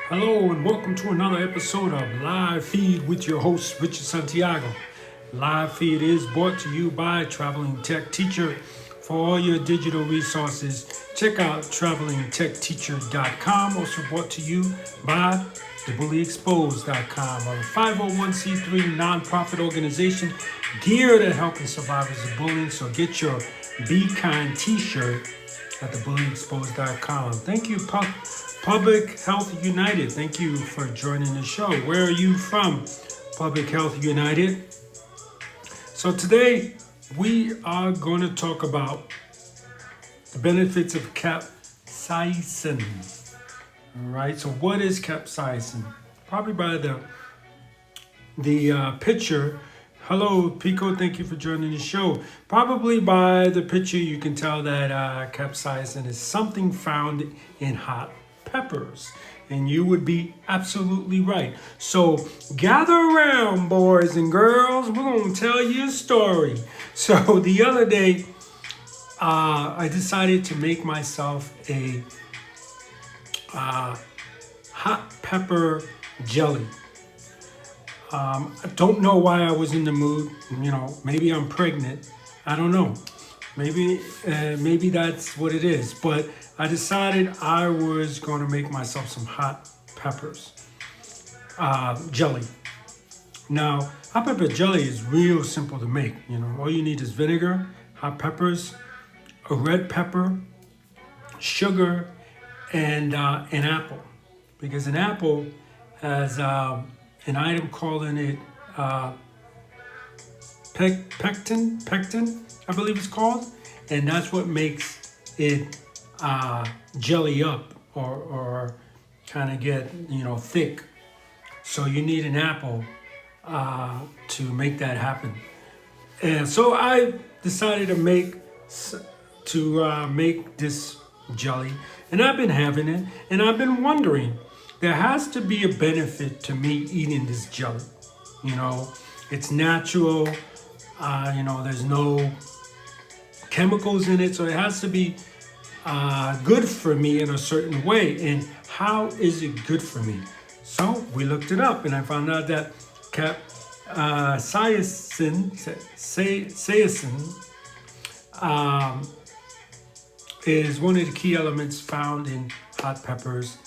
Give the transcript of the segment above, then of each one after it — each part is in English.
Hello and welcome to another episode of Live Feed with your host, Richard Santiago. Live Feed is brought to you by Traveling Tech Teacher. For all your digital resources, check out travelingtechteacher.com. Also brought to you by thebullyexposed.com, a 501c3 nonprofit organization geared at helping survivors of bullying. So get your Be Kind t-shirt at thebullyexposed.com. Thank you, Public Health United. Thank you for joining the show. Where are you from, Public Health United? So today we are going to talk about the benefits of capsaicin. All right. So what is capsaicin? Probably by the picture. Hello, Pico. Thank you for joining the show. Probably by the picture, you can tell that capsaicin is something found in hot peppers. And you would be absolutely right. So gather around, boys and girls. We're going to tell you a story. So the other day, I decided to make myself a hot pepper jelly. I don't know why I was in the mood. Maybe I'm pregnant. I don't know. Maybe that's what it is. But I decided I was going to make myself some hot peppers jelly. Now, hot pepper jelly is real simple to make. All you need is vinegar, hot peppers, a red pepper, sugar, and an apple. Because an apple has an item calling it pectin, I believe it's called, and that's what makes it jelly up or kind of get thick. So you need an apple to make that happen. And so I decided to make this jelly, and I've been having it, and I've been wondering, there has to be a benefit to me eating this jelly. It's natural. There's no chemicals in it, so it has to be good for me in a certain way. And how is it good for me? So we looked it up, and I found out that capsaicin is one of the key elements found in hot peppers,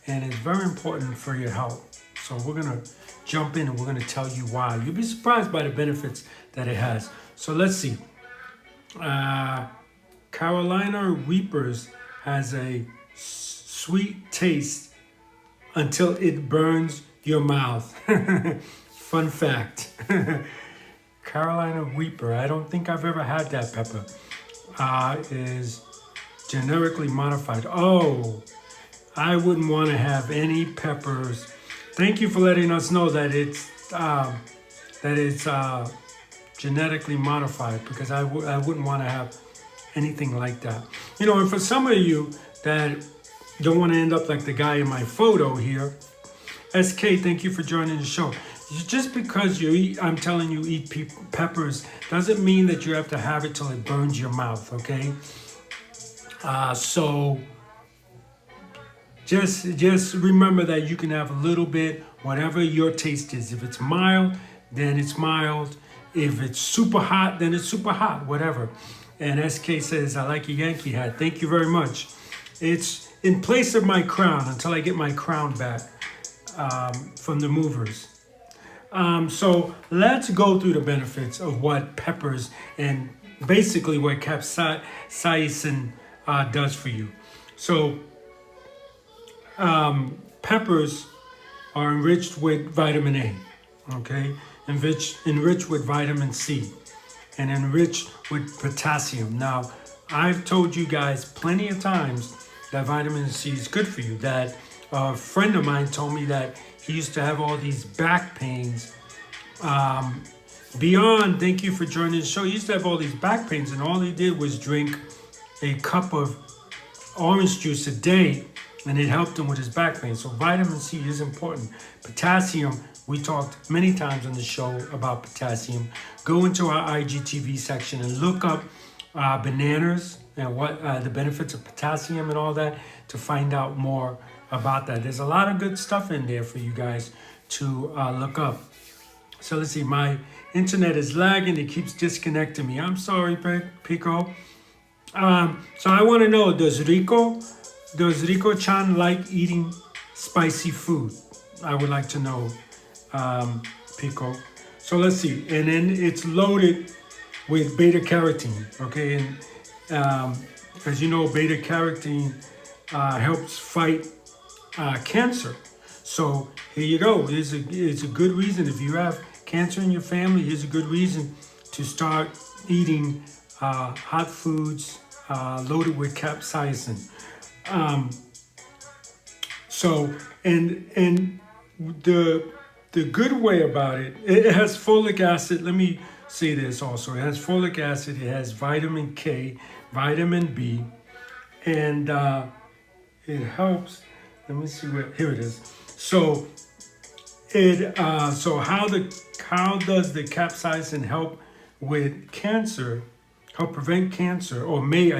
and it's very important for your health. So we're going to jump in and we're going to tell you why. You'll be surprised by the benefits that it has. So let's see. Carolina Reapers has a sweet taste until it burns your mouth. Fun fact. Carolina Reaper, I don't think I've ever had that pepper. Is generically modified. Oh, I wouldn't want to have any peppers. Thank you for letting us know that it's genetically modified, because I wouldn't want to have anything like that. And for some of you that don't want to end up like the guy in my photo here, SK, thank you for joining the show. Just because I'm telling you eat peppers doesn't mean that you have to have it till it burns your mouth, okay? So just remember that you can have a little bit, whatever your taste is. If it's mild, then it's mild. If it's super hot, then it's super hot, whatever. And SK says, I like your Yankee hat. Thank you very much. It's in place of my crown until I get my crown back from the movers. So let's go through the benefits of what peppers and basically what capsaicin does for you. So peppers are enriched with vitamin A, okay? Enriched with vitamin C, and enriched with potassium. Now, I've told you guys plenty of times that vitamin C is good for you. That a friend of mine told me that he used to have all these back pains. Beyond, thank you for joining the show. He used to have all these back pains, and all he did was drink a cup of orange juice a day, and it helped him with his back pain. So vitamin C is important. Potassium, we talked many times on the show about potassium. Go into our IGTV section and look up bananas, and what the benefits of potassium and all that to find out more about that. There's a lot of good stuff in there for you guys to look up. So let's see, my internet is lagging. It keeps disconnecting me. I'm sorry, Pico. So I want to know, does Rico-chan like eating spicy food? I would like to know, Pico. So let's see. And then it's loaded with beta carotene, okay? And as you know, beta carotene helps fight cancer. So here you go. It's a good reason. If you have cancer in your family, here's a good reason to start eating hot foods loaded with capsaicin. So, and the good way about it, it has folic acid. Let me say this also. It has folic acid. It has vitamin K, vitamin B, and it helps. Let me see where, here it is. So so how does the capsaicin help with cancer, help prevent cancer, or may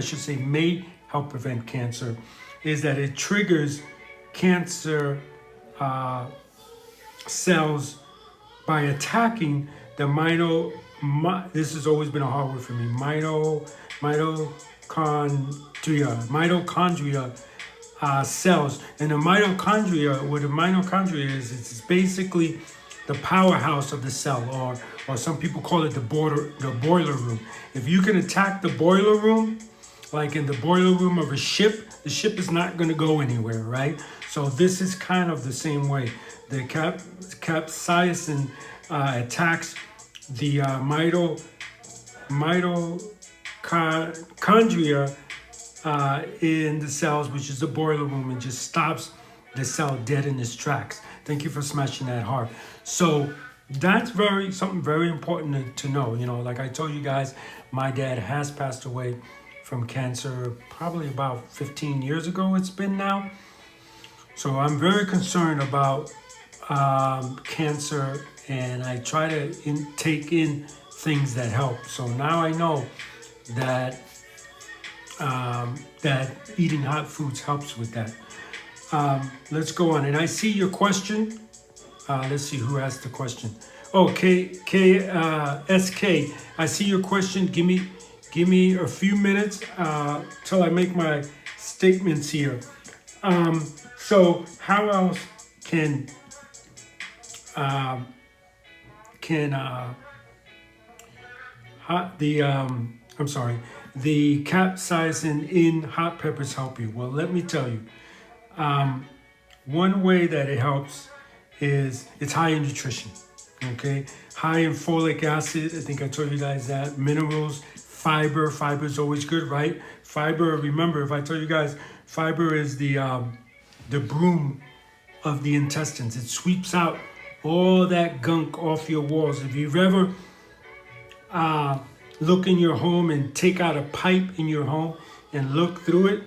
help prevent cancer, is that it triggers cancer cells by attacking the this has always been a hard word for me, mitochondria cells. And the mitochondria, what a mitochondria is, it's basically the powerhouse of the cell, or some people call it the boiler room. If you can attack the boiler room, like in the boiler room of a ship, the ship is not going to go anywhere, right? So this is kind of the same way. The capsaicin attacks the mitochondria in the cells, which is the boiler room, and just stops the cell dead in its tracks. Thank you for smashing that heart. So that's something very important to know. You know, like I told you guys, my dad has passed away from cancer probably about 15 years ago it's been now. So I'm very concerned about cancer, and I try to take in things that help. So now I know that that eating hot foods helps with that. Let's go on. And I see your question. Let's see who asked the question. Oh, SK. I see your question. Give me a few minutes till I make my statements here. So how else can the capsaicin in hot peppers help you? Well, let me tell you. One way that it helps is it's high in nutrition, okay? High in folic acid, I think I told you guys that. Minerals, fiber is always good, right? Fiber, remember, if I tell you guys, fiber is the broom of the intestines. It sweeps out all that gunk off your walls. If you've ever look in your home and take out a pipe in your home and look through it,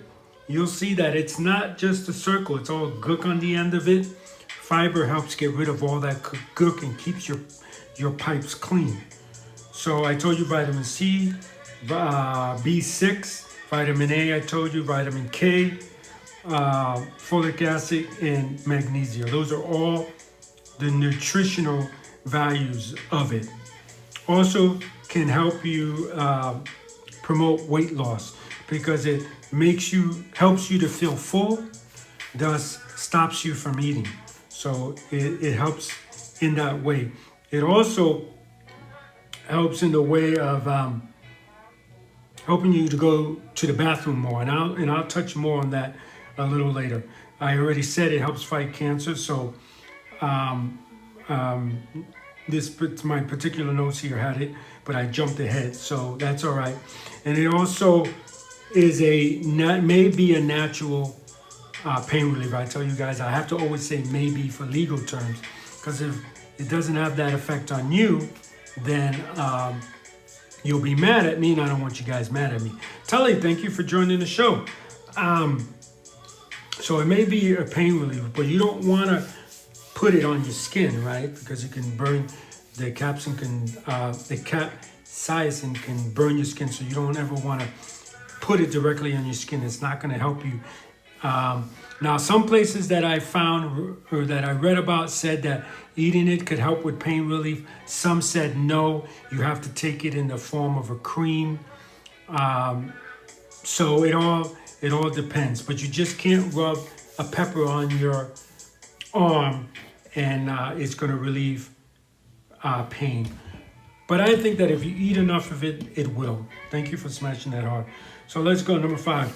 you'll see that it's not just a circle, it's all gook on the end of it. Fiber helps get rid of all that gook and keeps your pipes clean. So I told you vitamin C, B6, vitamin A, I told you, vitamin K, folic acid, and magnesium. Those are all the nutritional values of it. Also can help you promote weight loss because it helps you to feel full, thus stops you from eating. So it helps in that way. It also helps in the way of helping you to go to the bathroom more, and I'll touch more on that a little later. I already said it helps fight cancer, so my particular notes here had it, but I jumped ahead, so that's all right. And it also is may be a natural pain reliever. I tell you guys, I have to always say maybe for legal terms, because if it doesn't have that effect on you, then you'll be mad at me, and I don't want you guys mad at me. Tully, thank you for joining the show. So it may be a pain reliever, but you don't want to put it on your skin, right? Because it can burn. The capsaicin can burn your skin, so you don't ever want to put it directly on your skin. It's not going to help you. Now, some places that I found or that I read about said that eating it could help with pain relief. Some said no, you have to take it in the form of a cream. So it all depends. But you just can't rub a pepper on your arm and it's going to relieve pain. But I think that if you eat enough of it, it will. Thank you for smashing that heart. So let's go. Number 5.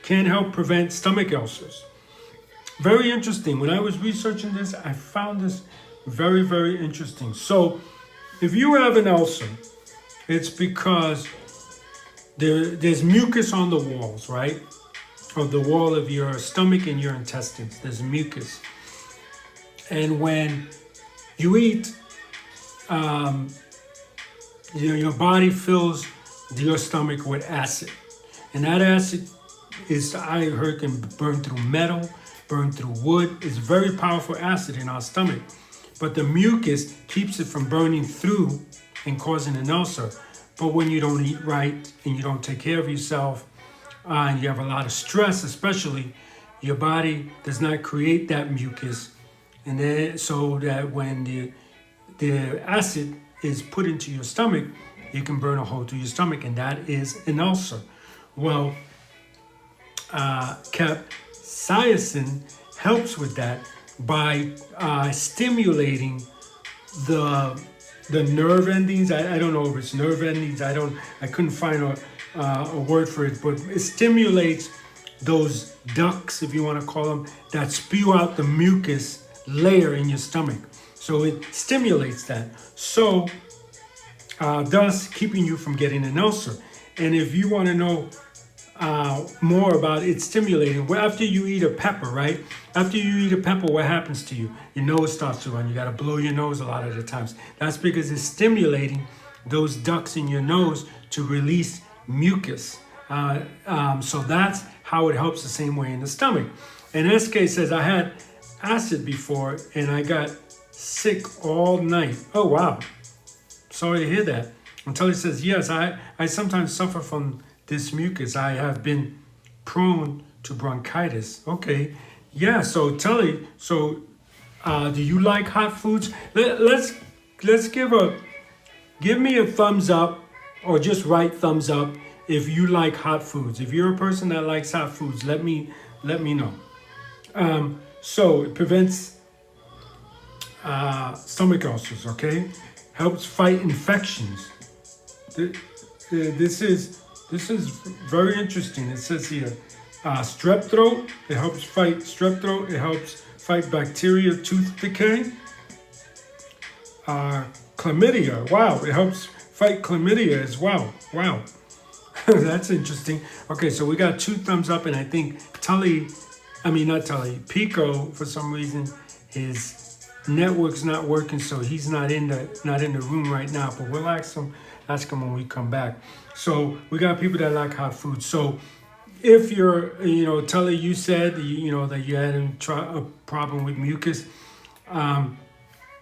Can help prevent stomach ulcers. Very interesting. When I was researching this, I found this very, very interesting. So if you have an ulcer, it's because there's mucus on the walls, right? Of the wall of your stomach and your intestines. There's mucus. And when you eat, your body fills your stomach with acid. And that acid is, I heard, can burn through metal, burn through wood. It's very powerful acid in our stomach. But the mucus keeps it from burning through and causing an ulcer. But when you don't eat right and you don't take care of yourself, and you have a lot of stress especially, your body does not create that mucus. And then, so that when the acid is put into your stomach, you can burn a hole through your stomach, and that is an ulcer. Well, capsaicin helps with that by stimulating the nerve endings. I don't know if it's nerve endings. I couldn't find a word for it, but it stimulates those ducts, if you want to call them, that spew out the mucus layer in your stomach. So it stimulates that. So thus keeping you from getting an ulcer. And if you want to know more about it stimulating, well, after you eat a pepper, right? After you eat a pepper, what happens to you? Your nose starts to run. You got to blow your nose a lot of the times. That's because it's stimulating those ducts in your nose to release mucus. So that's how it helps the same way in the stomach. And SK says, I had acid before and I got sick all night. Oh, wow. Sorry to hear that. Until he says, yes, I sometimes suffer from this mucus. I have been prone to bronchitis. Okay. Yeah, so Tully, do you like hot foods? Let's give me a thumbs up, or just write thumbs up if you like hot foods. If you're a person that likes hot foods, let me know. So it prevents stomach ulcers, okay? Helps fight infections. This is very interesting. It says here, strep throat. It helps fight strep throat. It helps fight bacteria, tooth decay. Chlamydia. Wow, it helps fight chlamydia as well. Wow, that's interesting. Okay, so we got 2 thumbs up, and I think Pico, for some reason, his network's not working, so he's not in the room right now. But we'll ask him when we come back. So we got people that like hot food. So if you're, Tully, you said that you had a problem with mucus.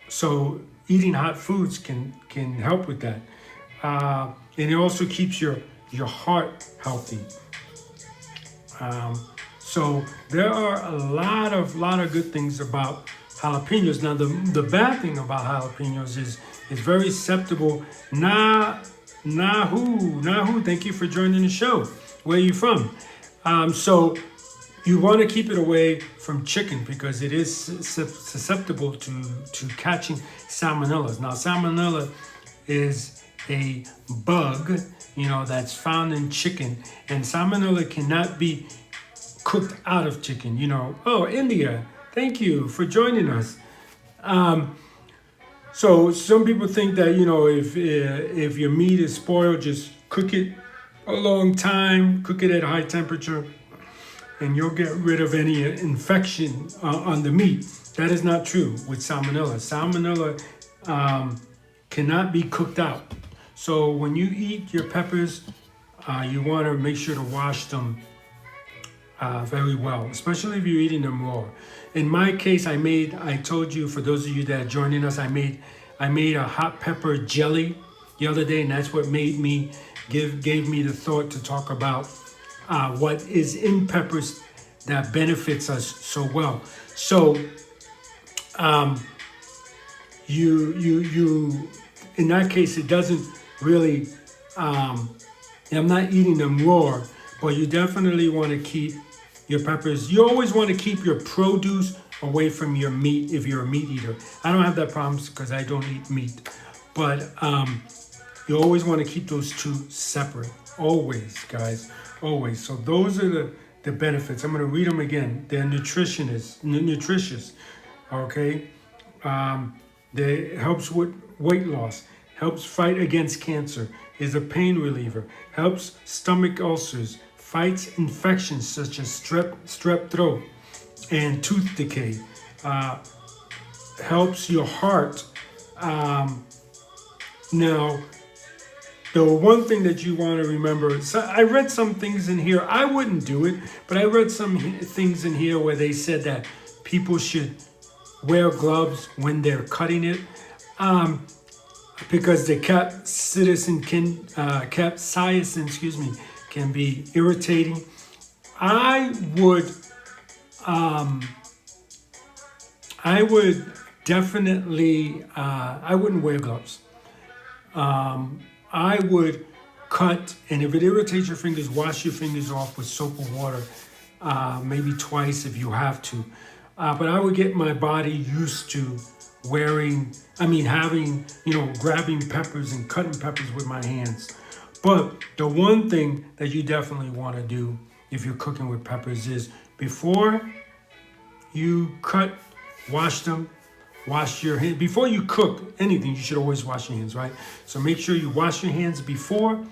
So eating hot foods can help with that. And it also keeps your heart healthy. So there are a lot of good things about jalapenos. Now the bad thing about jalapenos is it's very susceptible. Nahu, thank you for joining the show. Where are you from? So you want to keep it away from chicken because it is susceptible to catching salmonellas. Now salmonella is a bug, that's found in chicken, and salmonella cannot be cooked out of chicken. Oh, India, thank you for joining us. So some people think that, if your meat is spoiled, just cook it a long time, cook it at a high temperature, and you'll get rid of any infection on the meat. That is not true with salmonella. Salmonella cannot be cooked out. So when you eat your peppers, you want to make sure to wash them very well, especially if you're eating them raw. In my case, I told you, for those of you that are joining us, I made a hot pepper jelly. the other day, and that's what made me gave me the thought to talk about what is in peppers that benefits us so well. So you in that case, it doesn't really I'm not eating them raw, but you definitely want to keep your peppers. You always want to keep your produce away from your meat if you're a meat eater. I don't have that problem because I don't eat meat, but you always want to keep those two separate. Always, guys, always. So those are the benefits. I'm going to read them again. They're nutritious, okay? They helps with weight loss, helps fight against cancer, is a pain reliever, helps stomach ulcers, fights infections such as strep throat and tooth decay, helps your heart. Now, the one thing that you want to remember, so I read some things in here, I wouldn't do it, but I read some things in here where they said that people should wear gloves when they're cutting it, because the capsaicin can be irritating. I would definitely, I wouldn't wear gloves. I would cut, and if it irritates your fingers, wash your fingers off with soap and water, maybe twice if you have to. But I would get my body used to having, grabbing peppers and cutting peppers with my hands. But the one thing that you definitely want to do if you're cooking with peppers is before you cut, wash them, wash your hands. Before you cook anything, you should always wash your hands, right? So make sure you wash your hands before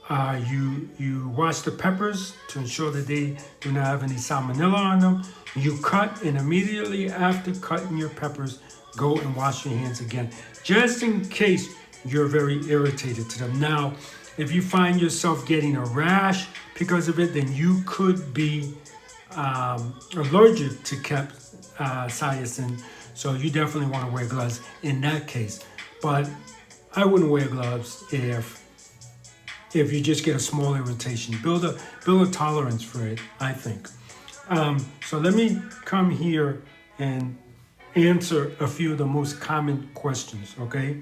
you wash the peppers to ensure that they do not have any salmonella on them. You cut, and immediately after cutting your peppers, go and wash your hands again, just in case you're very irritated to them. Now, if you find yourself getting a rash because of it, then you could be allergic to capsaicin. So you definitely want to wear gloves in that case. But I wouldn't wear gloves if you just get a small irritation. Build a tolerance for it, I think. So let me come here and answer a few of the most common questions, okay?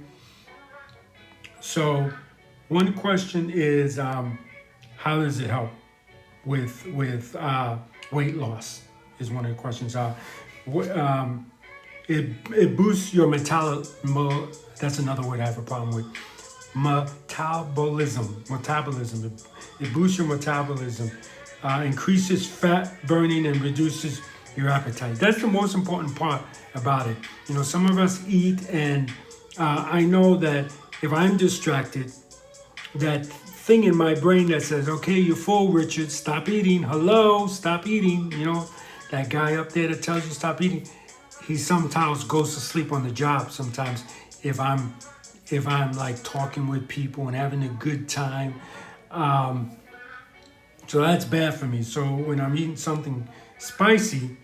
So one question is, how does it help with weight loss? Is one of the questions. It boosts your that's another word I have a problem with. Metabolism. It boosts your metabolism, increases fat burning, and reduces your appetite. That's the most important part about it. Some of us eat, and I know that if I'm distracted, that thing in my brain that says, okay, you're full, Richard, stop eating. Hello, stop eating. That guy up there that tells you stop eating, he sometimes goes to sleep on the job sometimes if I'm like talking with people and having a good time. So that's bad for me. So when I'm eating something spicy,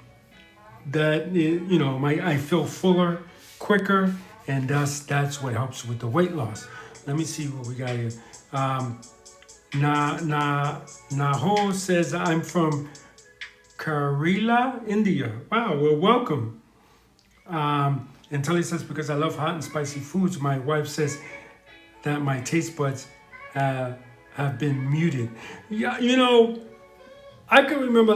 I feel fuller, quicker, and that's what helps with the weight loss. Let me see what we got here. Naho says, I'm from Kerala, India. Wow, well, welcome. And Tully says, because I love hot and spicy foods, my wife says that my taste buds have been muted. Yeah, I can remember.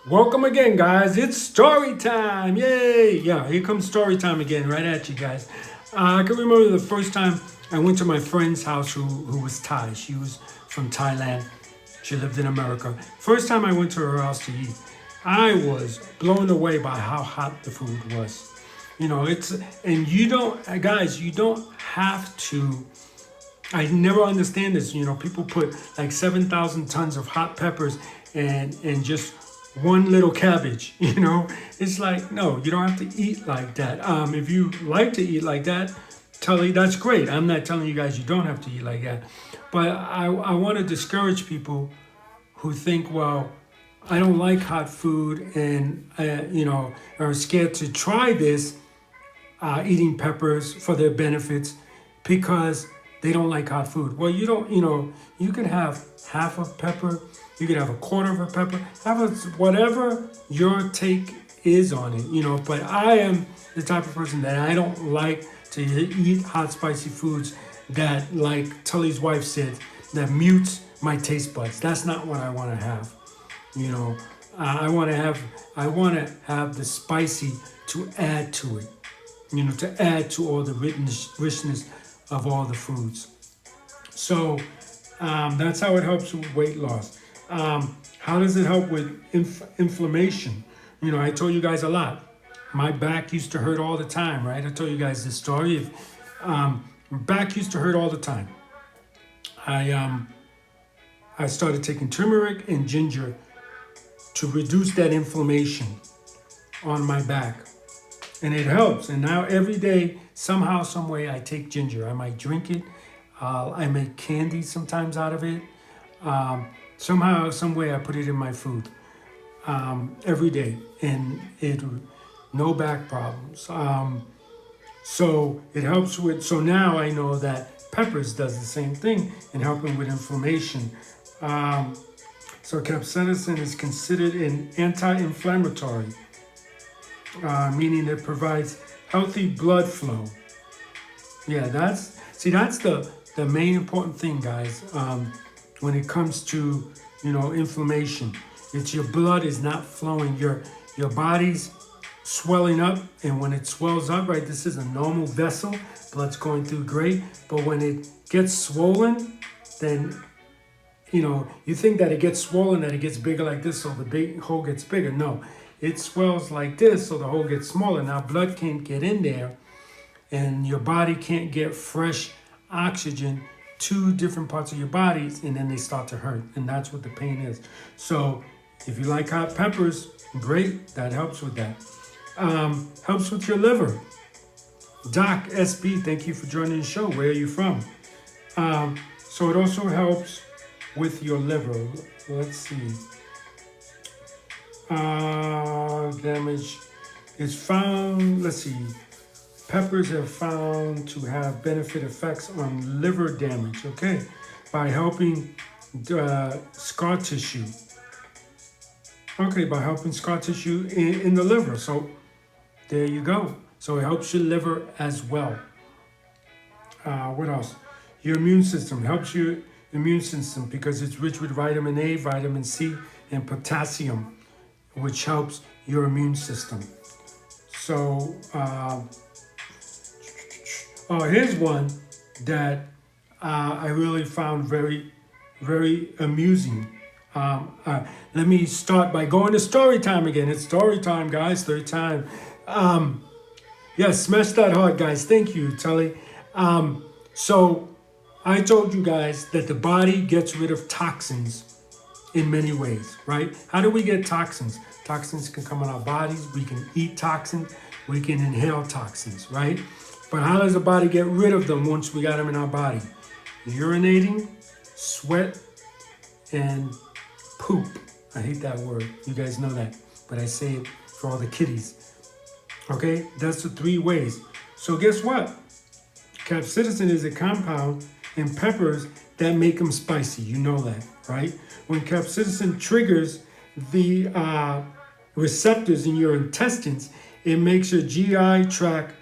Welcome again, guys. It's story time. Yay. Yeah, here comes story time again, right at you guys. I can remember the first time I went to my friend's house who was Thai. She was from Thailand. She lived in America. First time I went to her house to eat, I was blown away by how hot the food was. And you don't have to, I never understand this. People put like 7,000 tons of hot peppers and just one little cabbage, It's like, no, you don't have to eat like that. If you like to eat like that, Tully, that's great. I'm not telling you guys you don't have to eat like that. But I want to discourage people who think, well, I don't like hot food and, are scared to try this, eating peppers for their benefits, because they don't like hot food. Well, you don't, you can have half a pepper, you can have a quarter of a pepper, whatever your take is on it, but I am the type of person that I don't like to eat hot, spicy foods that, like Tully's wife said, that mutes my taste buds. That's not what I want to have. You know, I want to have the spicy to add to it. To add to all the richness of all the foods. So that's how it helps with weight loss. How does it help with inflammation? I told you guys a lot. My back used to hurt all the time, right? I told you guys this story. My back used to hurt all the time. I started taking turmeric and ginger to reduce that inflammation on my back. And it helps. And now every day, somehow, some way, I take ginger. I might drink it. I make candy sometimes out of it. Somehow, some way, I put it in my food every day. And no back problems. So it helps with, so now I know that peppers does the same thing in helping with inflammation. So capsaicin is considered an anti-inflammatory, meaning it provides healthy blood flow. Yeah, that's the main important thing, guys, when it comes to, inflammation. It's your blood is not flowing. Your body's swelling up, and when it swells up, right, this is a normal vessel, blood's going through great, but when it gets swollen, then you think that it gets swollen, that it gets bigger like this, so the big hole gets bigger. No, it swells like this, so the hole gets smaller. Now blood can't get in there, and your body can't get fresh oxygen to different parts of your bodies, and then they start to hurt, and that's what the pain is. So if you like hot peppers, great, that helps with that. Helps with your liver. Doc SB, thank you for joining the show. Where are you from? So it also helps with your liver. Let's see. Damage is found, let's see. Peppers are found to have benefit effects on liver damage, okay, by helping scar tissue. Okay, by helping scar tissue in the liver. So there you go. So it helps your liver as well. What else? Your immune system. It helps your immune system because it's rich with vitamin A, vitamin C, and potassium, which helps your immune system. So, here's one that I really found very, very amusing. Let me start by going to story time again. It's story time, guys. Story time. Yes, smash that hard, guys. Thank you, Tully. So I told you guys that the body gets rid of toxins in many ways, right? How do we get toxins? Toxins can come in our bodies. We can eat toxins. We can inhale toxins, right? But how does the body get rid of them once we got them in our body? Urinating, sweat, and poop. I hate that word. You guys know that. But I say it for all the kiddies. Okay? That's the 3 ways. So guess what? Capsaicin is a compound in peppers that make them spicy. You know that, right? When capsaicin triggers the receptors in your intestines, it makes your GI tract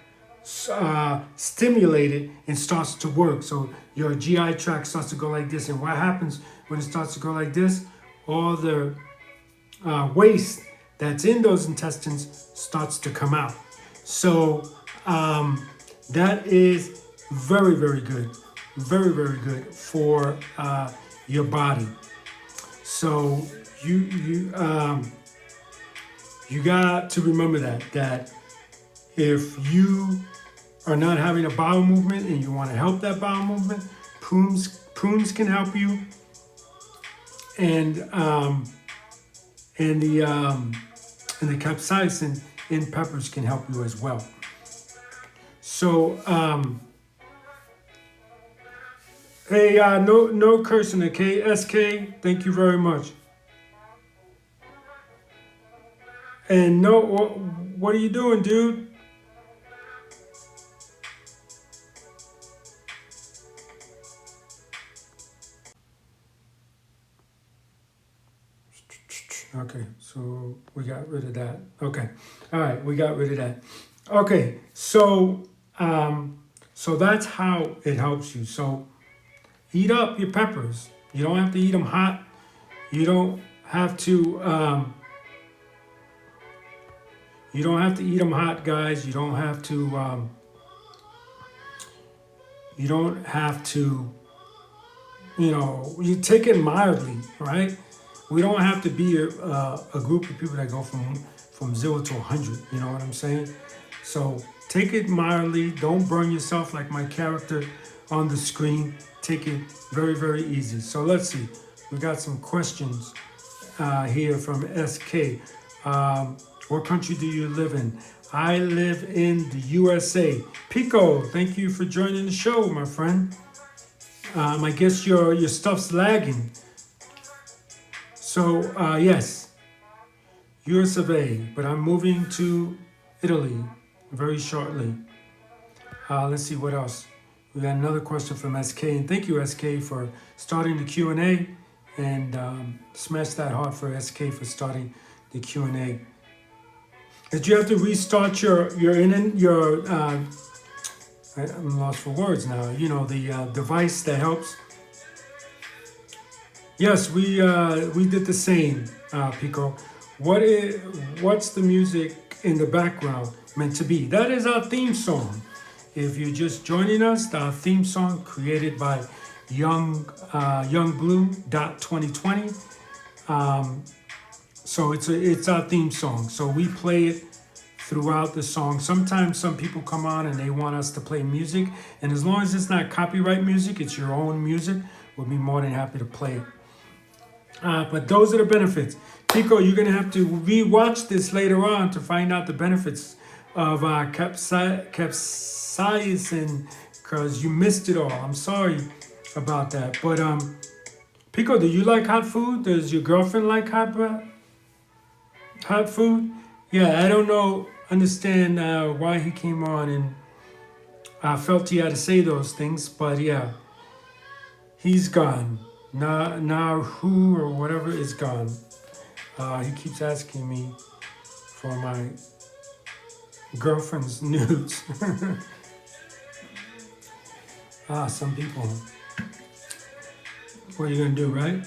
stimulated and starts to work. So your GI tract starts to go like this. And what happens when it starts to go like this? All the waste that's in those intestines starts to come out. So that is very, very good. Very, very good for your body. So you got to remember that if you are not having a bowel movement and you want to help that bowel movement, prunes can help you, and the capsaicin in peppers can help you as well. So hey, no cursing, okay? SK, thank you very much. And no, what are you doing, dude? So we got rid of that. Okay. All right, we got rid of that. Okay, so so that's how it helps you. So heat up your peppers. You don't have to eat them hot. You don't have to you don't have to eat them hot, guys. You don't have to you don't have to, you take it mildly, right? We don't have to be a group of people that go from 0 to 100, you know what I'm saying? So take it mildly. Don't burn yourself like my character on the screen. Take it very, very easy. So let's see. We got some questions here from SK. What country do you live in? I live in the USA. Pico, thank you for joining the show, my friend. I guess your stuff's lagging. So yes, US of A, but I'm moving to Italy very shortly. Let's see what else. We got another question from SK, and thank you, SK, for starting the Q&A, and smash that heart for SK for starting the Q&A. Did you have to restart your I'm lost for words now. The device that helps. Yes, we did the same, Pico. What's the music in the background meant to be? That is our theme song. If you're just joining us, our theme song created by Youngblue.2020. So it's our theme song. So we play it throughout the song. Sometimes some people come on and they want us to play music, and as long as it's not copyright music, it's your own music, we'll be more than happy to play it. But those are the benefits. Pico, you're gonna have to re-watch this later on to find out the benefits of capsaicin, because you missed it all. I'm sorry about that. But Pico, do you like hot food? Does your girlfriend like hot food? Yeah, I don't understand why he came on and felt he had to say those things, but yeah, he's gone. Who or whatever is gone. He keeps asking me for my girlfriend's nudes. Some people. What are you gonna do, right?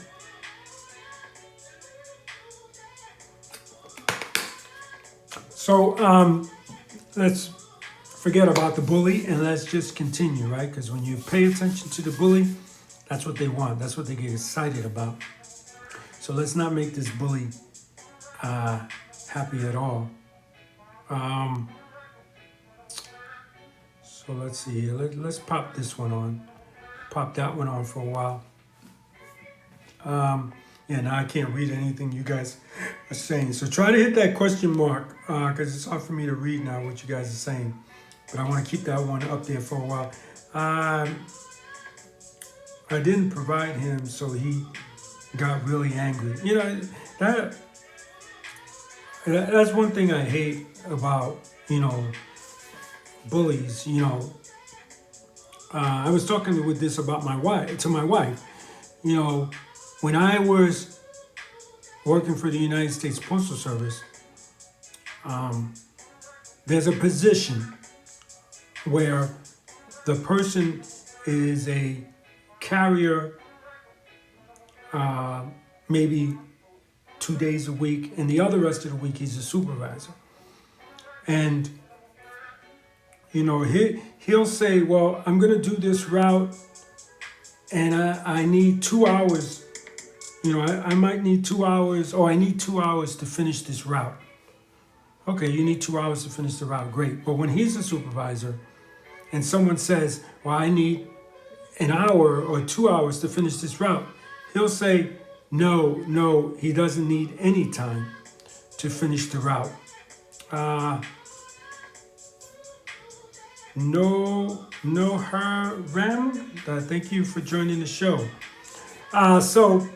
So let's forget about the bully and let's just continue, right? Because when you pay attention to the bully, that's what they want. That's what they get excited about. So let's not make this bully happy at all. So let's see. Let's pop this one on. Pop that one on for a while. Yeah, now I can't read anything you guys are saying. So try to hit that question mark because it's hard for me to read now what you guys are saying. But I want to keep that one up there for a while. I didn't provide him, so he got really angry. That's one thing I hate about, bullies. I was talking with this about my wife. When I was working for the United States Postal Service, there's a position where the person is a carrier maybe 2 days a week, and the other rest of the week he's a supervisor. And he'll say, well, I'm gonna do this route and I need 2 hours. I might need 2 hours, or I need 2 hours to finish this route. Okay, you need 2 hours to finish the route, great. But when he's a supervisor and someone says, well, I need an hour or 2 hours to finish this route, he'll say, no, he doesn't need any time to finish the route. No, her Ram, thank you for joining the show. So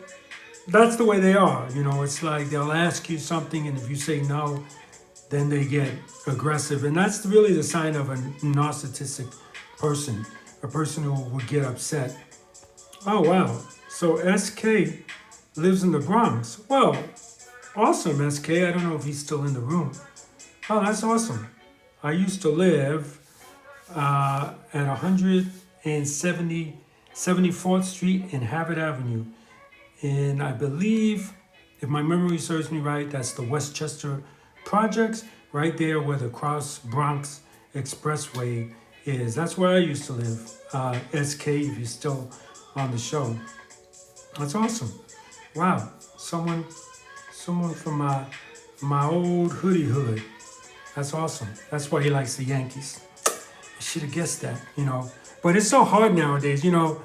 that's the way they are. It's like they'll ask you something, and if you say no, then they get aggressive. And that's really the sign of a narcissistic person, a person who would get upset. Oh, wow. So SK lives in the Bronx. Well, Awesome, SK. I don't know if he's still in the room. Oh, that's awesome. I used to live at 74th Street and Habit Avenue. And I believe, if my memory serves me right, that's the Westchester Projects, right there where the Cross Bronx Expressway is. That's where I used to live. SK, if you're still on the show. That's awesome. Wow, someone from my old hood. That's awesome. That's why he likes the Yankees. I should have guessed that, you know. But it's so hard nowadays, you know.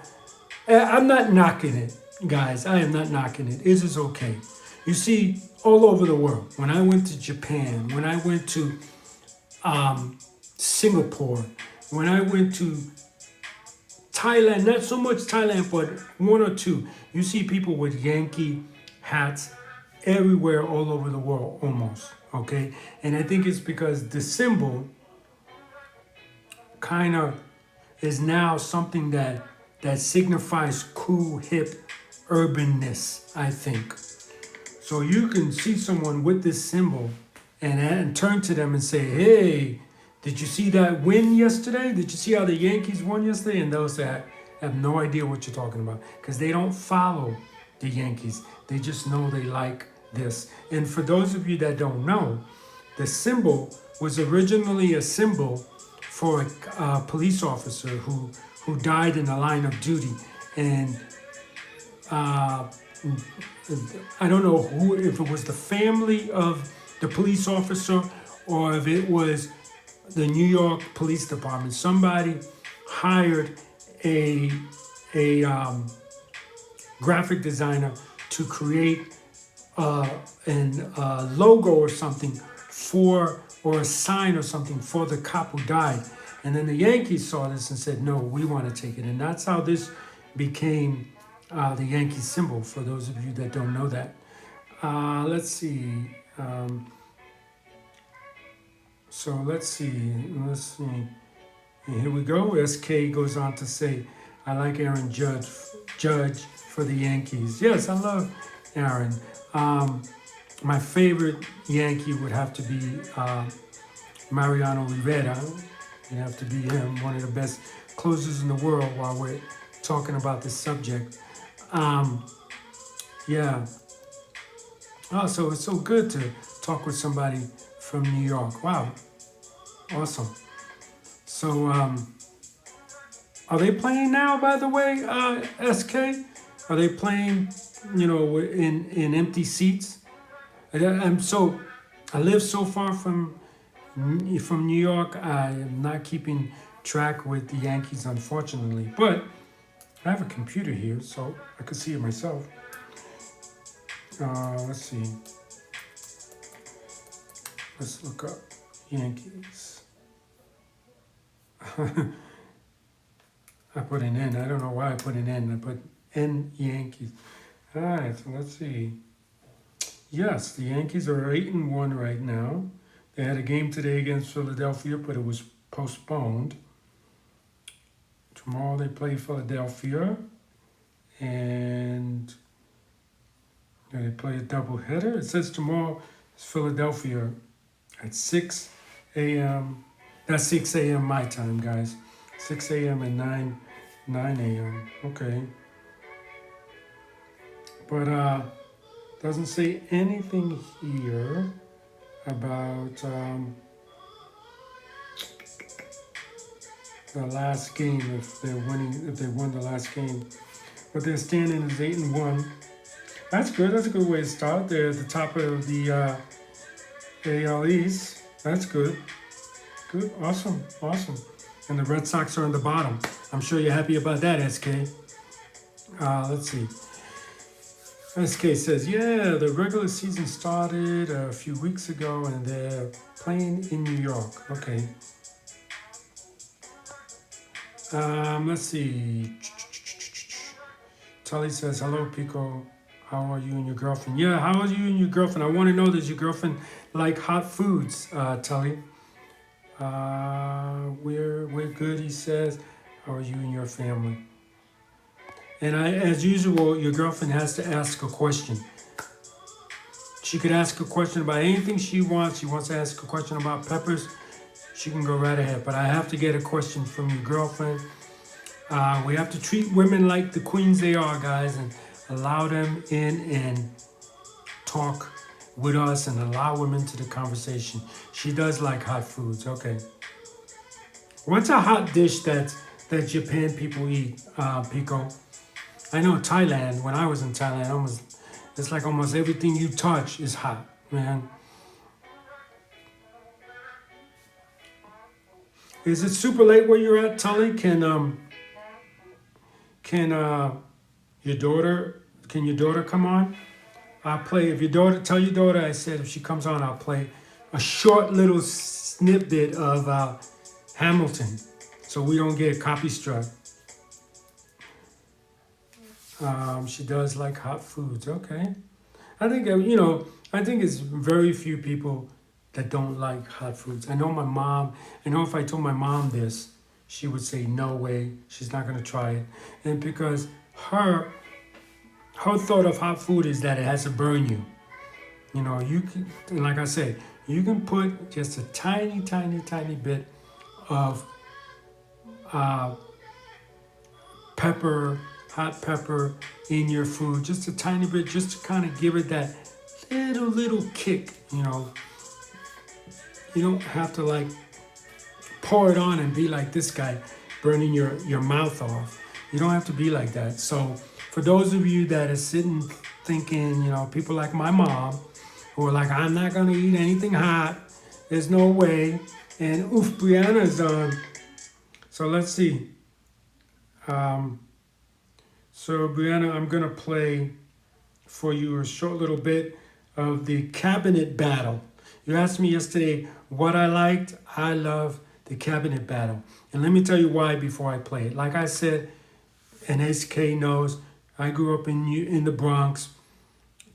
I'm not knocking it, guys. I am not knocking it. It is okay. You see, all over the world, when I went to Japan, when I went to Singapore, when I went to Thailand, not so much Thailand, but one or two, you see people with Yankee hats everywhere all over the world almost, okay? And I think it's because the symbol kind of is now something that signifies cool, hip, urbanness, I think. So you can see someone with this symbol and turn to them and say, hey, did you see that win yesterday? Did you see how the Yankees won yesterday? And they'll say, I have no idea what you're talking about, because they don't follow the Yankees. They just know they like this. And for those of you that don't know, the symbol was originally a symbol for a police officer who died in the line of duty. And I don't know if it was the family of the police officer or if it was the New York Police Department. Somebody hired a graphic designer to create a logo or something or a sign or something for the cop who died. And then the Yankees saw this and said, no, we want to take it. And that's how this became the Yankee symbol, for those of you that don't know that. Let's see. Let's see. And here we go. SK goes on to say, I like Aaron Judge for the Yankees. Yes, I love Aaron. My favorite Yankee would have to be Mariano Rivera. It'd have to be him, one of the best closers in the world while we're talking about this subject. Yeah. Oh, so it's so good to talk with somebody from New York. Wow. Awesome. So, are they playing now, by the way, SK? Are they playing, in empty seats? I live so far from New York. I am not keeping track with the Yankees, unfortunately. But I have a computer here, so I could see it myself. Let's see. Let's look up Yankees. I put an N. I don't know why I put an N. I put N Yankees. All right, so let's see. Yes, the Yankees are 8-1 right now. They had a game today against Philadelphia, but it was postponed. Tomorrow they play Philadelphia, and they play a doubleheader. It says tomorrow is Philadelphia at 6 a.m. That's 6 a.m. my time, guys. 6 a.m. and 9 a.m. Okay. But doesn't say anything here about the last game, if they won the last game. But their standing is 8-1. That's good. That's a good way to start. They're at the top of the AL East. That's good. Good. Awesome. And the Red Sox are on the bottom. I'm sure you're happy about that, SK. Let's see. SK says, yeah, the regular season started a few weeks ago and they're playing in New York. Okay. Let's see. Tully says, hello, Pico. How are you and your girlfriend? Yeah, how are you and your girlfriend? I want to know, does your girlfriend like hot foods, Tully? We're good, he says. How are you and your family? And as usual, your girlfriend has to ask a question. She could ask a question about anything she wants. She wants to ask a question about peppers. She can go right ahead. But I have to get a question from your girlfriend. We have to treat women like the queens they are, guys, and allow them in and talk with us and allow women to the conversation. She does like hot foods. Okay. What's a hot dish that Japan people eat, Pico? I know Thailand, when I was in Thailand, it's like almost everything you touch is hot, man. Is it super late where you're at, Tully? Can your daughter come on? I'll play, if your daughter, tell your daughter I said if she comes on, I'll play a short little snippet of Hamilton, so we don't get copy struck. She does like hot foods. Okay, I think I think it's very few people that don't like hot foods. I know my mom. I know if I told my mom this, she would say no way. She's not gonna try it, and because her thought of hot food is that it has to burn you. You can, and like I said, you can put just a tiny, tiny, tiny bit of pepper, hot pepper in your food, just a tiny bit, just to kind of give it that little kick. You don't have to like pour it on and be like this guy burning your mouth off. You don't have to be like that. So for those of you that are sitting thinking, people like my mom who are like, I'm not gonna eat anything hot, there's no way, and oof, Brianna's on. So let's see. So Brianna, I'm gonna play for you a short little bit of the cabinet battle. You asked me yesterday what I liked. I love the cabinet battle. And let me tell you why before I play it. Like I said, and SK knows, I grew up in the Bronx.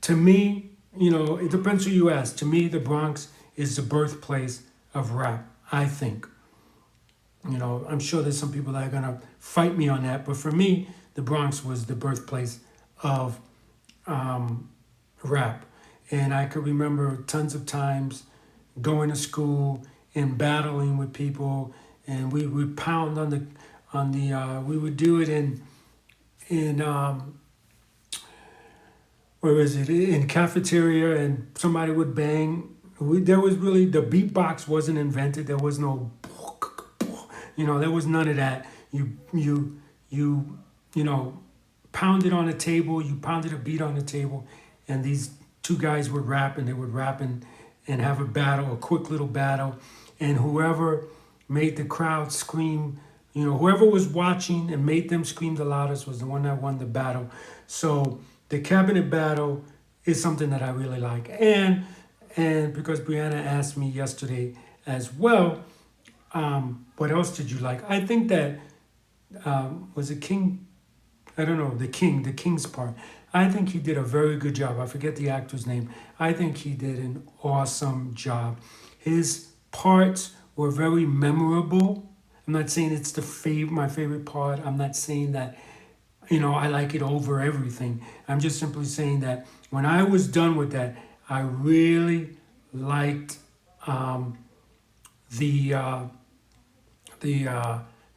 To me, it depends who you ask. To me, the Bronx is the birthplace of rap, I think. I'm sure there's some people that are gonna fight me on that, but for me, the Bronx was the birthplace of rap. And I could remember tons of times going to school and battling with people, and we would pound on the we would do it in where is it, in cafeteria, and somebody would bang. There was really, the beatbox wasn't invented. There was no, there was none of that. You pounded on a table, you pounded a beat on the table, and these two guys would rap, and they would rap and have a battle, a quick little battle, and whoever made the crowd scream, whoever was watching and made them scream the loudest was the one that won the battle. So the cabinet battle is something that I really like. And because Brianna asked me yesterday as well, what else did you like? I think that, was it King? I don't know, the King's part. I think he did a very good job. I forget the actor's name. I think he did an awesome job. His parts were very memorable. I'm not saying it's my favorite part. I'm not saying that, I like it over everything. I'm just simply saying that when I was done with that, I really liked the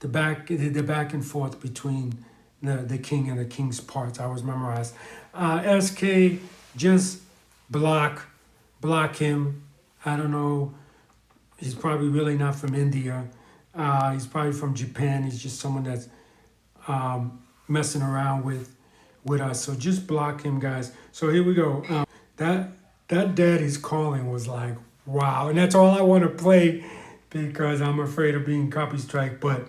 back and forth between the king and the king's parts. I was memorized. SK, just block him. I don't know. He's probably really not from India. He's probably from Japan. He's just someone that's messing around with us. So just block him, guys. So here we go. That Daddy's Calling was like, wow. And that's all I want to play because I'm afraid of being copy strike. But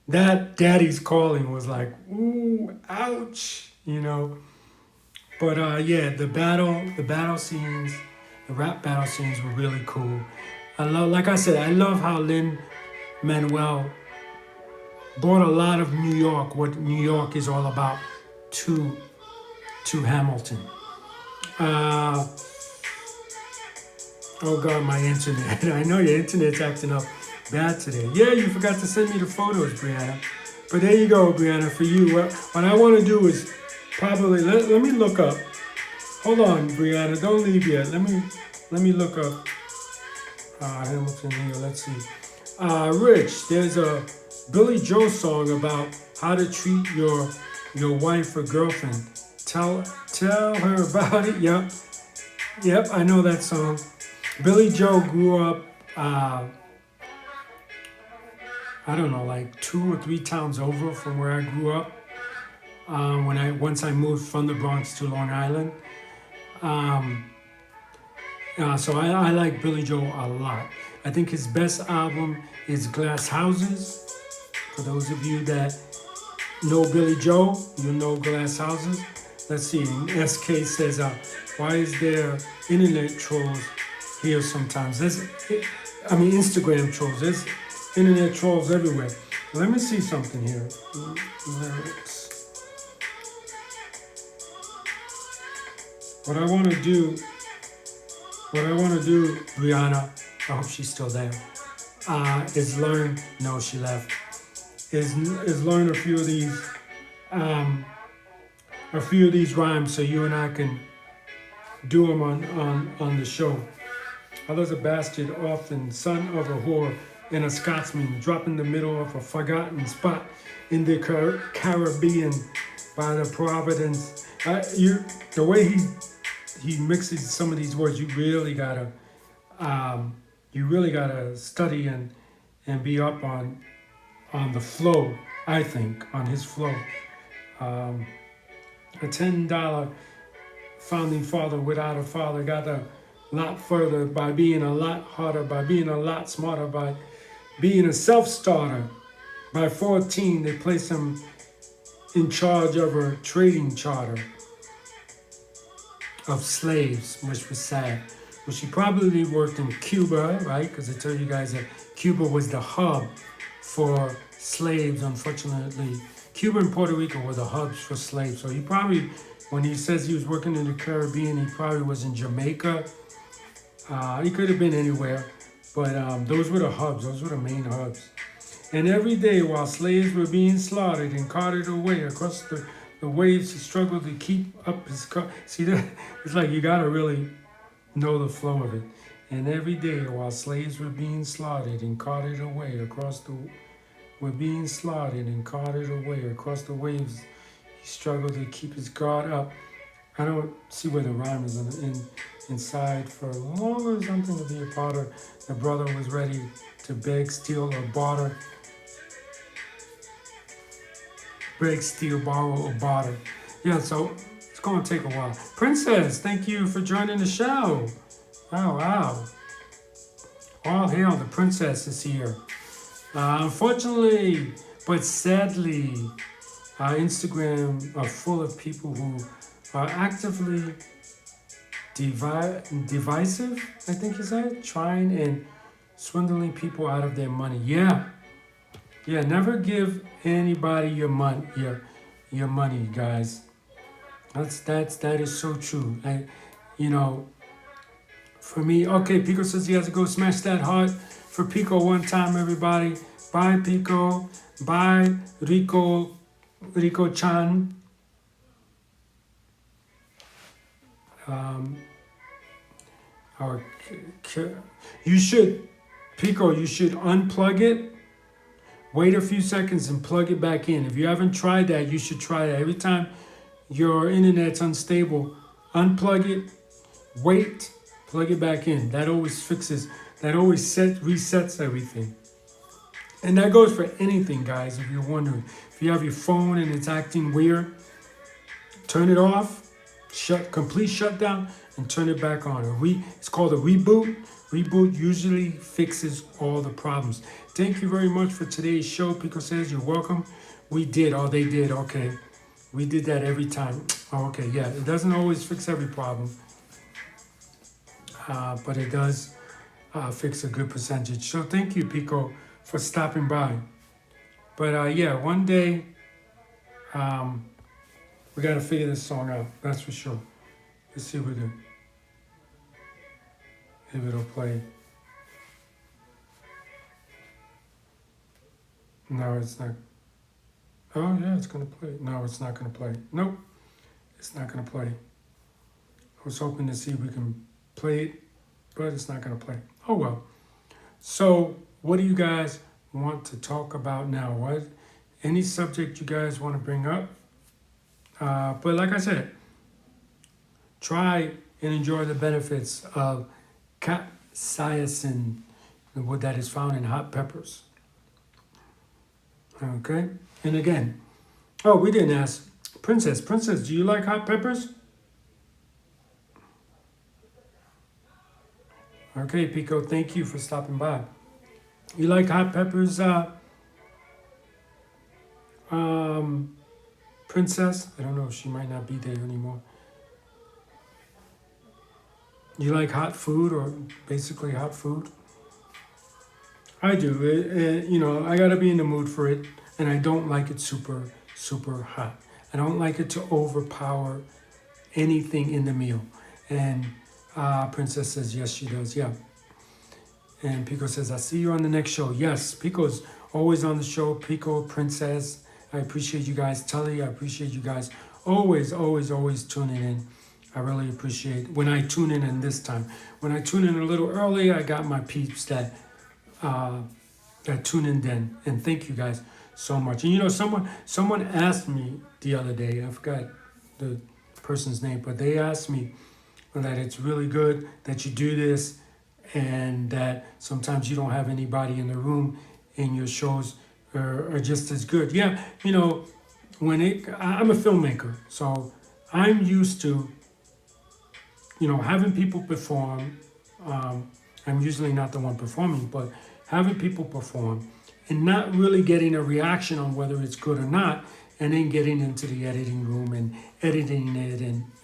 that Daddy's Calling was like, ooh, ouch, But yeah, the battle scenes, the rap battle scenes were really cool. I love how Lin-Manuel brought a lot of New York, what New York is all about, to Hamilton. Oh God, my internet. I know your internet's acting up bad today. Yeah, you forgot to send me the photos, Brianna. But there you go, Brianna, for you. What I want to do is probably, let me look up Hold on, Brianna. Don't leave yet. Let me look up Hamilton here. Let's see. Rich, there's a Billy Joe song about how to treat your wife or girlfriend. Tell her about it. Yep. I know that song. Billy Joe grew up. I don't know, like 2 or 3 towns over from where I grew up. Once I moved from the Bronx to Long Island. So I like Billy Joe a lot. I think his best album is Glass Houses. For those of you that know Billy Joe, you know Glass Houses. Let's see, SK says, why is there internet trolls here sometimes? Instagram trolls. There's internet trolls everywhere. Let me see something here. Lyrics. What I want to do, Brianna, I hope she's still there, is learn, no, she left, is learn a few of these rhymes so you and I can do them on the show. I was a bastard, often, son of a whore, and a Scotsman, drop in the middle of a forgotten spot in the Caribbean by the Providence. The way he mixes some of these words, you really gotta study and be up on the flow. I think on his flow. A $10 founding father without a father got a lot further by being a lot harder, by being a lot smarter, by being a self-starter. By 14, they placed him in charge of a trading charter of slaves, which was sad. But she probably worked in Cuba, right? Because I tell you guys that Cuba was the hub for slaves, unfortunately. Cuba and Puerto Rico were the hubs for slaves. So he probably, when he says he was working in the Caribbean, he probably was in Jamaica. He could have been anywhere. But those were the hubs. Those were the main hubs. And every day while slaves were being slaughtered and carted away across the waves, he struggled to keep up his car. See, that it's like you gotta really know the flow of it. And every day while slaves were being slaughtered and carted away across the waves, he struggled to keep his guard up. I don't see where the rhyme is inside. For long or something to be a potter, the brother was ready to beg, steal, or barter. Break, steal, borrow, or barter. Yeah, so it's going to take a while. Princess, thank you for joining the show. Oh, wow. All hail, the princess is here. Unfortunately, but sadly, Instagram are full of people who are actively divisive, I think you said, trying and swindling people out of their money. Yeah, never give anybody your money, guys. That is so true. For me, okay, Pico says he has to go smash that heart for Pico one time, everybody. Bye, Pico. Bye, Rico-chan. You should unplug it. Wait a few seconds and plug it back in. If you haven't tried that, you should try that. Every time your internet's unstable, unplug it, wait, plug it back in. That always resets everything. And that goes for anything, guys, if you're wondering. If you have your phone and it's acting weird, turn it off, complete shutdown, and turn it back on. It's called a reboot. Reboot usually fixes all the problems. Thank you very much for today's show. Pico says you're welcome. We did. Oh, they did. Okay. We did that every time. Oh, okay. Yeah. It doesn't always fix every problem. But it does fix a good percentage. So thank you, Pico, for stopping by. But yeah, one day we got to figure this song out. That's for sure. Let's see if we can. If it'll play. No, it's not. Oh, yeah, it's going to play. No, it's not going to play. Nope, it's not going to play. was hoping to see if we can play it, but it's not going to play. Oh well. So what do you guys want to talk about now? What any subject you guys want to bring up? But like I said, try and enjoy the benefits of capsaicin, that is found in hot peppers. Okay, and again, oh, we didn't ask Princess. Princess, do you like hot peppers? Okay, Pico, thank you for stopping by. You like hot peppers, Princess? I don't know, she might not be there anymore. You like hot food, or basically hot food? I do. I gotta be in the mood for it, and I don't like it super, super hot. I don't like it to overpower anything in the meal. And Princess says, yes, she does, yeah. And Pico says, I see you on the next show. Yes, Pico's always on the show. Pico, Princess, I appreciate you guys. Tully, I appreciate you guys always, always, always tuning in. I really appreciate when I tune in this time. When I tune in a little early, I got my peeps that tune in then. And thank you guys so much. And someone asked me the other day, I forgot the person's name, but they asked me that it's really good that you do this, and that sometimes you don't have anybody in the room and your shows are just as good. Yeah, I'm a filmmaker, so I'm used to, having people perform. I'm usually not the one performing, but having people perform and not really getting a reaction on whether it's good or not, and then getting into the editing room and editing it,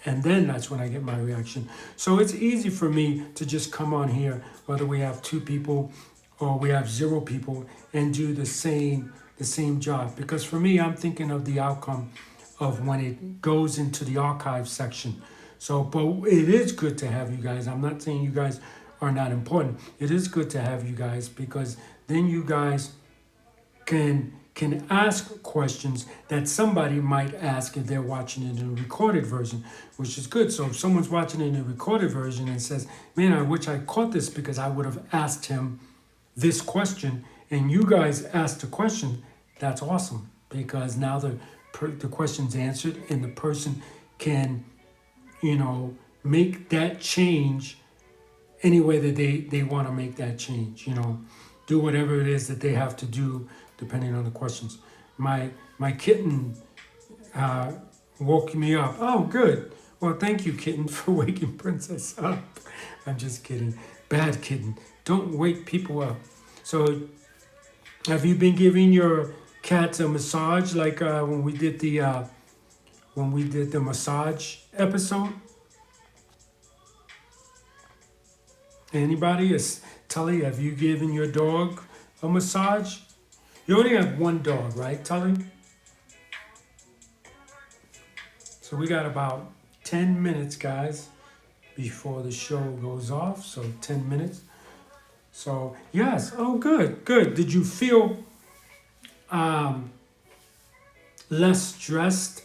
and then that's when I get my reaction. So it's easy for me to just come on here, whether we have 2 people or we have 0 people, and do the same job. Because for me, I'm thinking of the outcome of when it goes into the archive section. So, but it is good to have you guys. I'm not saying you guys are not important. It is good to have you guys, because then you guys can ask questions that somebody might ask if they're watching it in a recorded version, which is good. So if someone's watching it in a recorded version and says, man, I wish I caught this because I would have asked him this question, and you guys asked the question, that's awesome, because now the question's answered and the person can, make that change any way that they want to make that change, do whatever it is that they have to do depending on the questions. My kitten woke me up. Oh, good. Well, thank you, kitten, for waking Princess up. I'm just kidding. Bad kitten. Don't wake people up. So, have you been giving your cats a massage like when we did the massage episode? Anybody? Tully, have you given your dog a massage? You only have 1 dog, right, Tully? So we got about 10 minutes, guys, before the show goes off. So 10 minutes. So, yes. Oh, good, good. Did you feel less stressed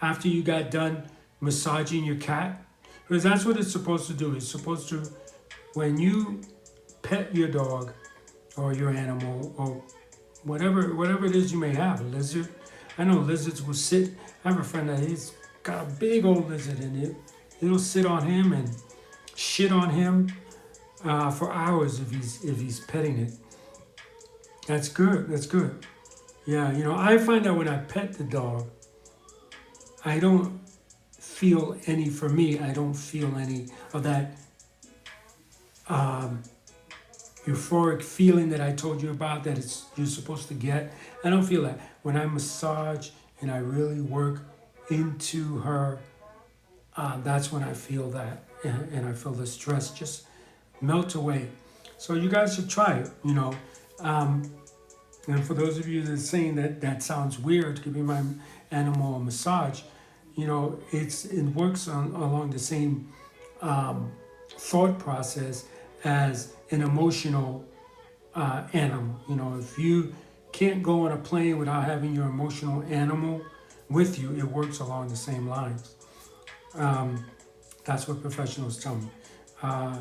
after you got done massaging your cat? Because that's what it's supposed to do. It's supposed to, when you pet your dog or your animal or whatever it is you may have, a lizard. I know lizards will sit. I have a friend that he's got a big old lizard in it. It'll sit on him and shit on him for hours if he's petting it. That's good. That's good. Yeah, I find that when I pet the dog, I don't feel any. For me, I don't feel any of that euphoric feeling that I told you about that you're supposed to get. I don't feel that. When I massage and I really work into her, that's when I feel that, and I feel the stress just melt away. So you guys should try it, and for those of you that are saying that sounds weird, giving my animal a massage, it works along the same thought process as an emotional animal. If you can't go on a plane without having your emotional animal with you, it works along the same lines. That's what professionals tell me.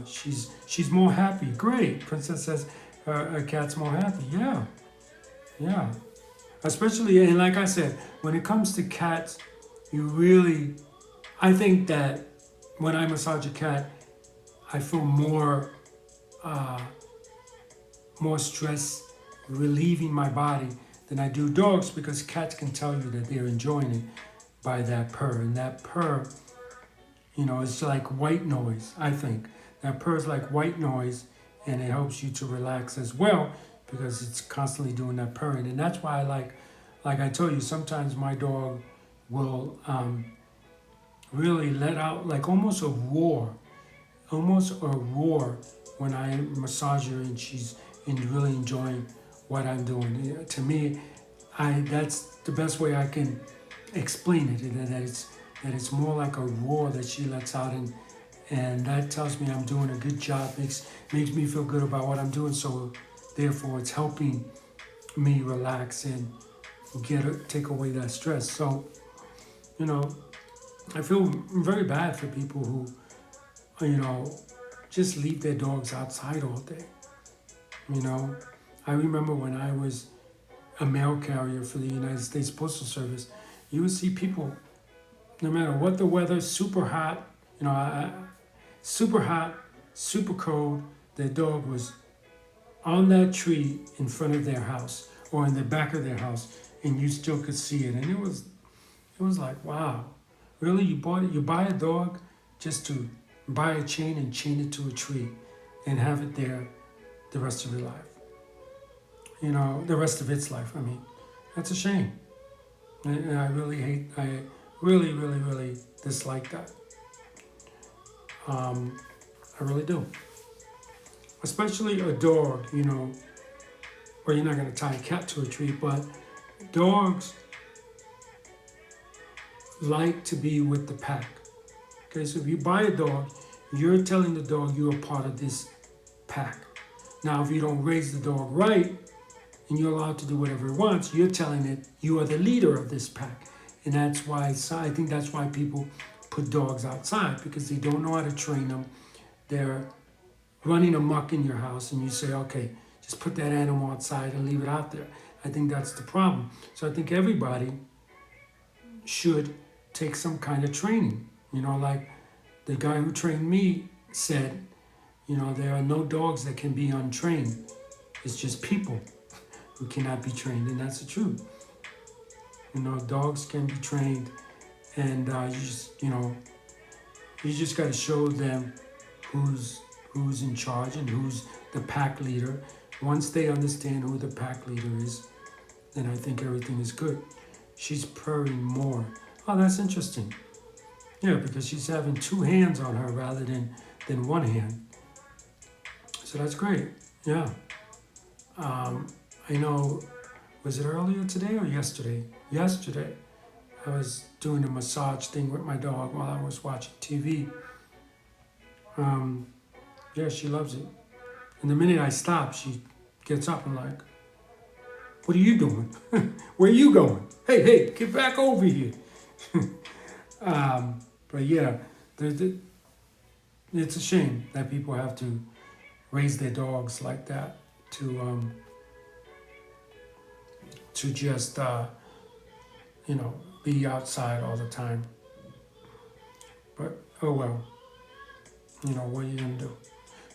She's more happy. Great. Princess says her cat's more happy. Yeah, yeah. Especially, and like I said, when it comes to cats, you really, I think that when I massage a cat, I feel more stress relieving my body than I do dogs, because cats can tell you that they're enjoying it by that purr. And that purr, it's like white noise, I think. That purr is like white noise, and it helps you to relax as well, because it's constantly doing that purring. And that's why I like I told you, sometimes my dog will really let out like almost a roar when I massage her and she's really enjoying what I'm doing. To me, that's the best way I can explain it. That it's more like a roar that she lets out, and that tells me I'm doing a good job. Makes me feel good about what I'm doing. So therefore, it's helping me relax and take away that stress. So, I feel very bad for people who, just leave their dogs outside all day. I remember when I was a mail carrier for the United States Postal Service, you would see people, no matter what the weather, super hot, super hot, super cold, their dog was on that tree in front of their house or in the back of their house, and you still could see it. And it was like, wow, really? You buy a dog just to buy a chain and chain it to a tree and have it there the rest of your life. The rest of its life. I mean, that's a shame. And I really, really, really dislike that. I really do. Especially a dog, or you're not going to tie a cat to a tree, but dogs like to be with the pack. Okay, so if you buy a dog, you're telling the dog you're a part of this pack. Now, if you don't raise the dog right, and you're allowed to do whatever it wants, you're telling it you are the leader of this pack. And that's why, I think that's why people put dogs outside, because they don't know how to train them. They're running amok in your house, and you say, okay, just put that animal outside and leave it out there. I think that's the problem. So I think everybody should take some kind of training. Like the guy who trained me said, there are no dogs that can be untrained. It's just people who cannot be trained, and that's the truth. Dogs can be trained, and you just got to show them who's in charge and who's the pack leader. Once they understand who the pack leader is, then I think everything is good. She's purring more. Oh, that's interesting. Yeah, because she's having two hands on her rather than one hand. So that's great. Yeah. I know, was it earlier today or yesterday? Yesterday, I was doing a massage thing with my dog while I was watching TV. Yeah, she loves it. And the minute I stop, she gets up and like, what are you doing? Where are you going? Hey, get back over here. But yeah, it's a shame that people have to raise their dogs like that to just be outside all the time. But oh well, what are you gonna do?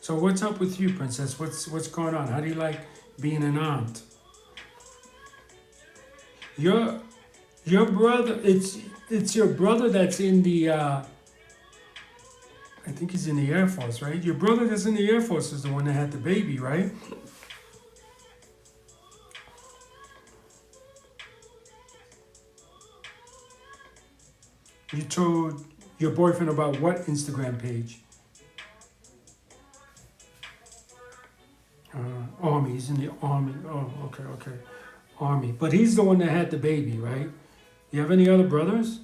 So what's up with you, Princess? What's going on? How do you like being an aunt? Your brother, it's your brother that's in the I think he's in the Air Force, right? Your brother that's in the Air Force is the one that had the baby, right? You told your boyfriend about what Instagram page? Army. He's in the Army. Oh, okay. Army. But he's the one that had the baby, right? You have any other brothers?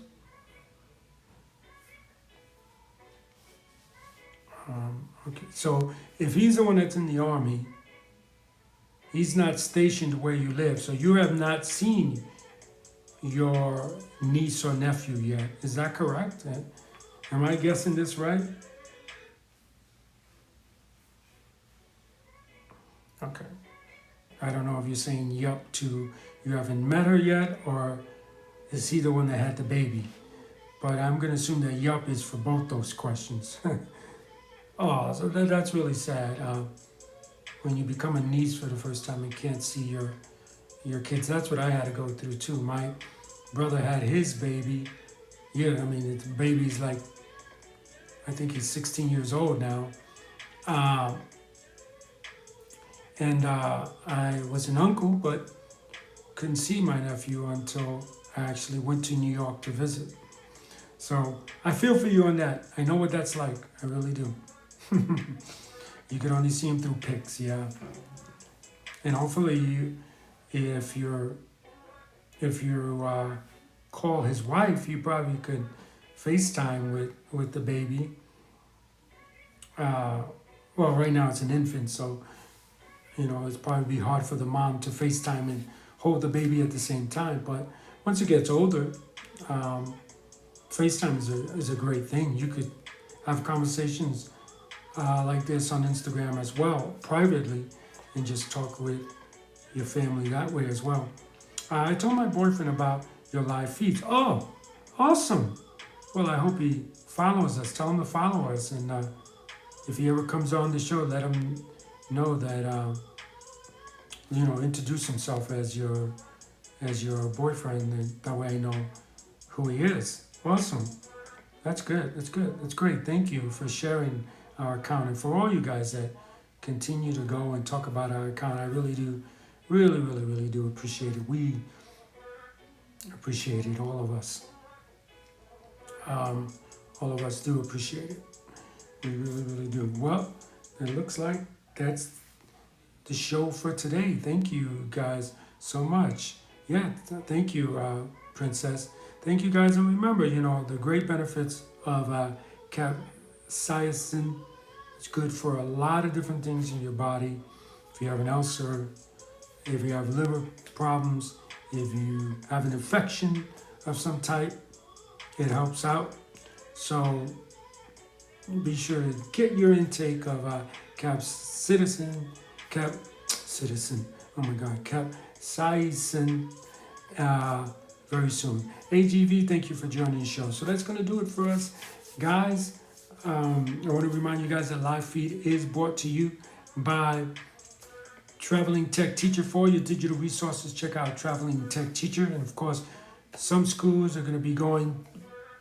Okay. So if he's the one that's in the Army, he's not stationed where you live. So you have not seen your niece or nephew yet. Is that correct? Am I guessing this right? Okay. I don't know if you're saying yup to you haven't met her yet, or is he the one that had the baby? But I'm going to assume that yup is for both those questions. Oh, so that's really sad. When you become a niece for the first time and can't see your kids. That's what I had to go through too. My brother had his baby. Yeah, I mean, the baby's like, I think he's 16 years old now. Uh, and I was an uncle, but couldn't see my nephew until I actually went to New York to visit. So I feel for you on that. I know what that's like. I really do. You could only see him through pics, yeah. And hopefully, if you call his wife, you probably could FaceTime with the baby. Well, right now it's an infant, so it's probably be hard for the mom to FaceTime and hold the baby at the same time. But once it gets older, FaceTime is a great thing. You could have conversations like this on Instagram as well, privately, and just talk with your family that way as well. I told my boyfriend about your live feeds. Oh, awesome. Well, I hope he follows us. Tell him to follow us. And if he ever comes on the show, let him know that, introduce himself as your boyfriend. And that way I know who he is. Awesome. That's good. That's good. That's great. Thank you for sharing our account. And for all you guys that continue to go and talk about our account, I really do, really do appreciate it. We appreciate it, all of us. All of us do appreciate it. We really do. Well, it looks like that's the show for today. Thank you guys so much. Yeah, thank you, Princess. Thank you guys. And remember, the great benefits of Capsaicin. It's good for a lot of different things in your body. If you have an ulcer, if you have liver problems, if you have an infection of some type, it helps out. So be sure to get your intake of Capsaicin, Capsaicin very soon. AGV, thank you for joining the show. So that's going to do it for us, guys. I want to remind you guys that live feed is brought to you by Traveling Tech Teacher. For your digital resources, check out Traveling Tech Teacher. And of course, some schools are going to be going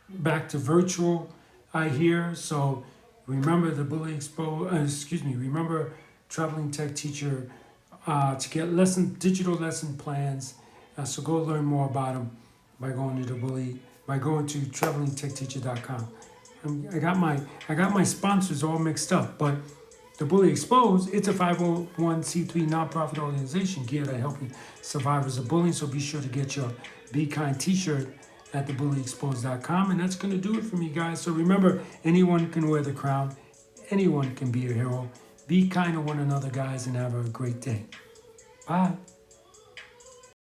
back to virtual, I hear. So remember the Bully Exposed, remember Traveling Tech Teacher to get digital lesson plans. So go learn more about them by going to travelingtechteacher.com. I got my sponsors all mixed up, but the Bully Exposed, it's a 501c3 nonprofit organization geared at helping survivors of bullying. So be sure to get your Be Kind t-shirt at thebullyexposed.com. And that's going to do it for me, guys. So remember, anyone can wear the crown. Anyone can be a hero. Be kind to one another, guys, and have a great day. Bye.